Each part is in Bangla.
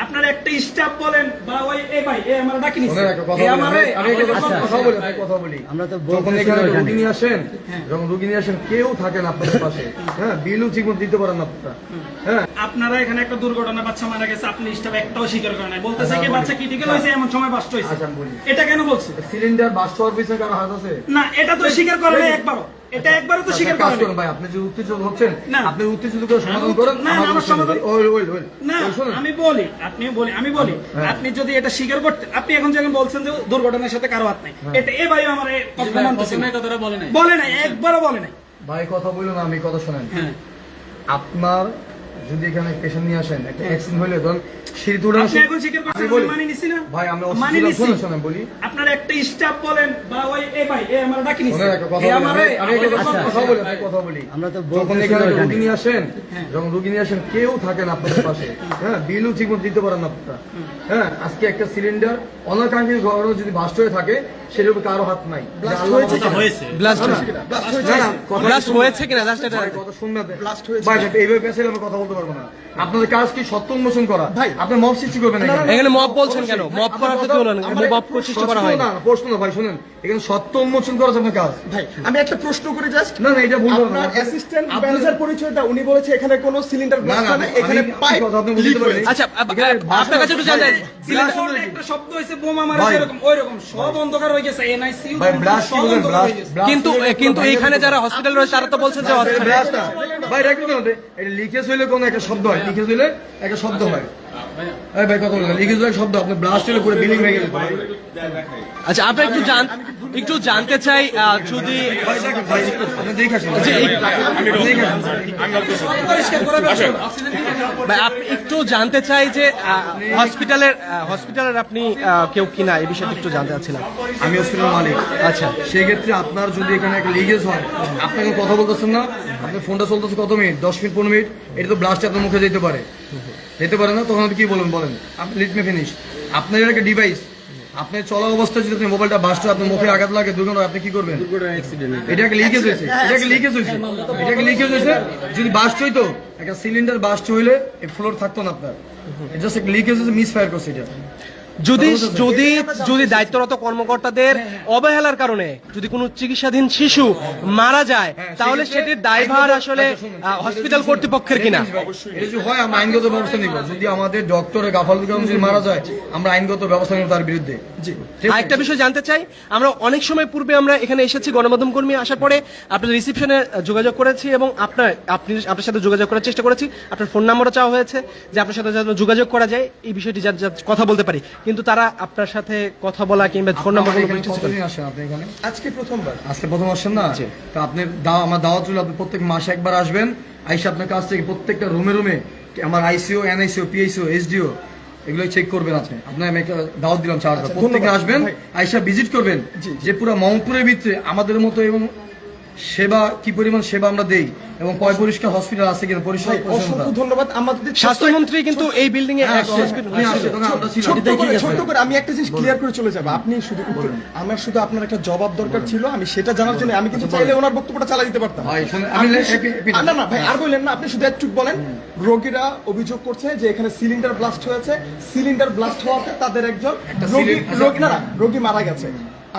আপনার একটা স্টাফ বলেন বা ওই ভাই আমার ডাকি রোগী নিয়ে আসেন, যখন রোগী নিয়ে আসেন কেউ থাকেন আপনাদের পাশে, হ্যাঁ, বিলও ঠিক মতো দিতে পারেন না আপনারা। হ্যাঁ, আপনারা এখানে একটা দুর্ঘটনা, বাচ্চা মারা গেছে, আপনি স্টাফ একটাও স্বীকার করে নাই, বলতেছে কি বাচ্চা ক্রিটিক্যাল হয়েছে, এমন সময় বাস্ট হয়েছে। এটা কেন বলছে? সিলিন্ডার বাস্ট হওয়ার পিছনে কারো হাত আছে না, এটা তো স্বীকার করে নাই একবারও। এটা একবারও তো স্বীকার করে নাই। ভাই, আপনি যে উত্তেজিত হচ্ছেন, আপনি উত্তেজিত করে সমাধান করেন। না, আমার সমাধান না, আমি বলি আপনি যদি এটা স্বীকার করতে, আপনি এখন যখন বলছেন যে দুর্ঘটনার সাথে কারো হাত নাই, এটা এ ভাই আমার কথা মানতেছে না, কথাটা বলে নাই, একবারও বলে নাই। ভাই কথা বলুন, আমি কথা শোনেন। আপনার যদি এখানে পেশেন্ট নিয়ে আসেন, একটা অ্যাক্সিডেন্ট হলে ধরুন সিঁড়ি উঠে আসেন, মানি নিছি না ভাই, আমরা শোনেন বলি, আপনার একটা স্টাফ বলেন বা ওই ভাই আমার ডাকি নিছি, কথা বলি, যখন এখানে রোগী নিয়ে আসেন, যখন রোগী নিয়ে আসেন কেউ থাকেন আপনাদের পাশে, হ্যাঁ, বিলও ঠিক মতো দিতে পারেন না আপনারা। হ্যাঁ, আজকে একটা সিলিন্ডার অনাকাঙ্ক্ষিত ঘটনা যদি বাস্ট হয়ে থাকে, সেটার উপর কারো হাত নাই। এইভাবে পেছালে আমি কথা বলতে পারবো না। আপনাদের কাজ কি সত্য উন্মোচন করা? ভাই, আপনি মব সৃষ্টি করবেন না। এখানে মব বলছেন কেন? মব করার তো মব সৃষ্টি করা হয় না। প্রশ্ন না ভাই, শুনেন, এখানে সত্য উন্মোচন করা আপনার কাজ। ভাই, আমি একটা প্রশ্ন করে জাস্ট, না এটা বলবো না। আপনার অ্যাসিস্ট্যান্ট ম্যানেজার পরিচয়টা উনি বলেছে এখানে কোনো সিলিন্ডার ব্লাস্ট হয় না, এখানে পাইপ লিক হয়েছে। আচ্ছা, আপনার কাছে একটু জানতে সিলিন্ডার একটা শব্দ হইছে, বোমা মারা এরকম ওইরকম সব অন্ধকার হয়ে গেছে, এনআইসিইউ ভাই ব্লাস্ট কি বলেন? কিন্তু এখানে যারা হসপিটাল রয়েছে তারা তো বলছেন যে ব্লাস্ট না ভাই, রাখুন না, এটা লিকেজ হইলে কোন একটা শব্দ হয়, লিকেজ হইলে একটা শব্দ হয়। এই ভাই কথা বলেন, লিকেজ হলে শব্দ, আপনি ব্লাস্ট হলে পুরো বিল্ডিং ভেঙে যেত। আচ্ছা, আপনি একটু জানতে চাই, যদি আপনি দেখে আসেন, আপনি একটু জানতে চাই যে হসপিটালের আপনি কেউ কিনা এই বিষয়ে একটু জানতে চাচ্ছিলাম। আমি হসপিটাল মালিক। আচ্ছা, সেই ক্ষেত্রে আপনার যদি এখানে একটা লিকেজ হয়, আপনি এখন কথা বলতেছেন না, আপনার ফোনটা চলতেছে কত মিনিট, 10 মিনিট 15 মিনিট, এটা তো ব্লাস্ট আপনার মুখে যেতে পারে না, তখন আপনি কি বলেন? আপনি লিট মে ফিনিশ। আপনার একটা ডিভাইস, আপনার চলা অবস্থায় যদি আপনার মোবাইলটা বাস্ট হয়, আপনার মুখে আঘাত লাগে, দুর্ঘটনা, আপনি কি করবেন? এটা একটা লিকেজ হয়েছে, যদি বাস্ট হইতো, একটা সিলিন্ডার বাস্ট হইলে এই ফ্লোর থাকতো না আপনার, জাস্ট একটা লিকেজ হয়েছে, মিস ফায়ার করছে এটা। যদি দায়িত্বরত কর্মকর্তাদের অবহেলার কারণে যদি কোনো চিকিৎসাধীন শিশু মারা যায়, তাহলে সেটির দায়ভার আসলে হসপিটাল কর্তৃপক্ষের কিনা? এটা যদি হয়, আমরা আইনগত ব্যবস্থা নিব। যদি আমাদের ডক্টরের গাফালতির কারণে যদি মারা যায়, আমরা আইনগত ব্যবস্থা নিব তার বিরুদ্ধে। আরেকটা বিষয় জানতে চাই, আমরা অনেক সময় পূর্বে আমরা এখানে এসেছি, গণমাধ্যম কর্মী আসার পরে আপনার রিসিপশনে যোগাযোগ করেছি এবং আপনার সাথে যোগাযোগ করার চেষ্টা করেছি। আপনার ফোন নাম্বারও চাওয়া হয়েছে যে আপনার সাথে যাতে যোগাযোগ করা যায়, এই বিষয়টি কথা বলতে পারি, কিন্তু তারা আপনার সাথে কথা বলা কিংবা ফোন নাম্বার আজকে প্রথম আসেন না, তো আপনি আমার দাওয়াত রইল, আপনি প্রত্যেক মাসে একবার আসবেন, আইসা আপনার কাছ থেকে প্রত্যেকটা রুমে আমার আইসিও, এনআইসিও, পিআইসিও, এসডিও এগুলো চেক করবেন। আছে আপনার আমি একটা দাওয়াত দিলাম, প্রত্যেকে আসবেন, আইসা ভিজিট করবেন যে পুরো মোহাম্মদপুরের ভিতরে আমাদের মতো এবং সেবা কি পরিমাণ সেবা আমরা দেই এবং পরিষ্কার হসপিটাল আছে কিনা, পরিষ্কার। অসংখ্য ধন্যবাদ। আমাদের স্বাস্থ্যমন্ত্রী কিন্তু এই বিল্ডিং এ ছোট করে আমি একটা জিনিস ক্লিয়ার করে চলে যাব। আপনি শুধু আমার শুধু আপনার একটা জবাব দরকার ছিল, আমি সেটা জানার জন্য আমি কিন্তু চাইলে ওনার বক্তব্যটা চালা দিতে পারতাম। না ভাই, আর বললেন না, আপনি শুধু একটু বলেন। রোগীরা অভিযোগ করছে যে এখানে সিলিন্ডার ব্লাস্ট হয়েছে, সিলিন্ডার ব্লাস্ট হওয়াতে তাদের একজন রোগী মারা গেছে।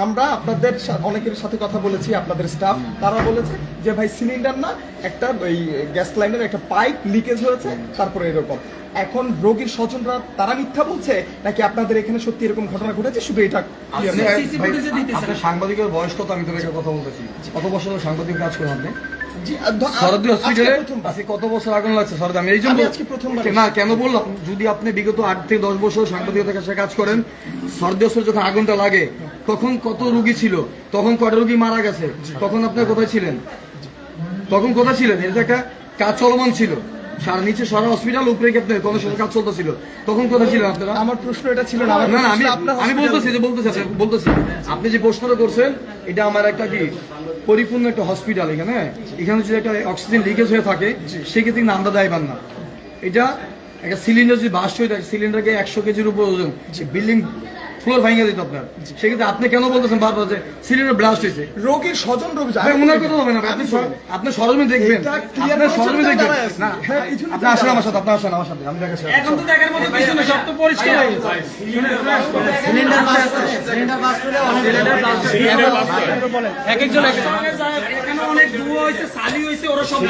আমরা আপনাদের অনেকের সাথে কথা বলেছি, আপনাদের স্টাফ, তারা বলেছে যে ভাই সিলিন্ডার না, একটা ওই গ্যাস লাইনের একটা পাইপ লিকেজ হয়েছে, তারপরে এরকম। এখন রোগীর স্বজনরা তারা মিথ্যা বলছে নাকি আপনাদের এখানে সত্যি এরকম ঘটনা ঘটেছে? শুধু এটা সাংবাদিকের বয়স কত? আমি তোকে কথা বলতেছি, কত বছর সাংবাদিক কাজ করেন আপনি? সরদি হসপিটালে কত বছর আগুন লাগছে সরদি? আমি এই জন্য না কেন বললাম, যদি আপনি বিগত 8 থেকে 10 বছর সাংবাদিকতার কাছে কাজ করেন, সরদি হসপিটালে যখন আগুনটা লাগে তখন কত রোগী ছিল, তখন কয়টা রোগী মারা গেছে, তখন আপনার কোথায় ছিলেন? এটা একটা কাজ চলমান ছিল, নিচে সারা হসপিটাল, উপরে কোনো সময় কাজ চলতেছিল, তখন কোথায় ছিলেন আপনারা? আমার প্রশ্ন এটা ছিল না, আমি বলতেছি আপনি যে প্রশ্নটা করছেন, এটা আমার একটা কি পরিপূর্ণ একটা হসপিটাল। এখানে যদি একটা অক্সিজেন লিকেজ হয়ে থাকে, সেক্ষেত্রে কিন্তু আমরা দায়বান না। এটা একটা সিলিন্ডার যদি বাস্ট হয়ে থাকে, সিলিন্ডারকে 100 কেজির উপর ওজন, বিল্ডিং ফ্লোর ভাঙিয়ে দিত আপনার। সেক্ষেত্রে আপনি কেন বলতেছেন বারবার যে সিলিন্ডার ব্লাস্ট হয়েছে? রোগীর স্বজন রোগী ভাই ওনার কথা হবে না ভাই, আপনি সরজমিন দেখবেন, আপনি সরজমিন দেখবেন না। আপনি আসেন আমার সাথে, আপনি আসেন আমার সাথে, আমি দেখাচ্ছি। এখন তো দেখার মতো কিছু না, সব তো পরিষ্কার হয়ে গেছে। এক একজন এখানে অনেক ধোঁয়া হয়েছে, সালি হয়েছে, ওরা সব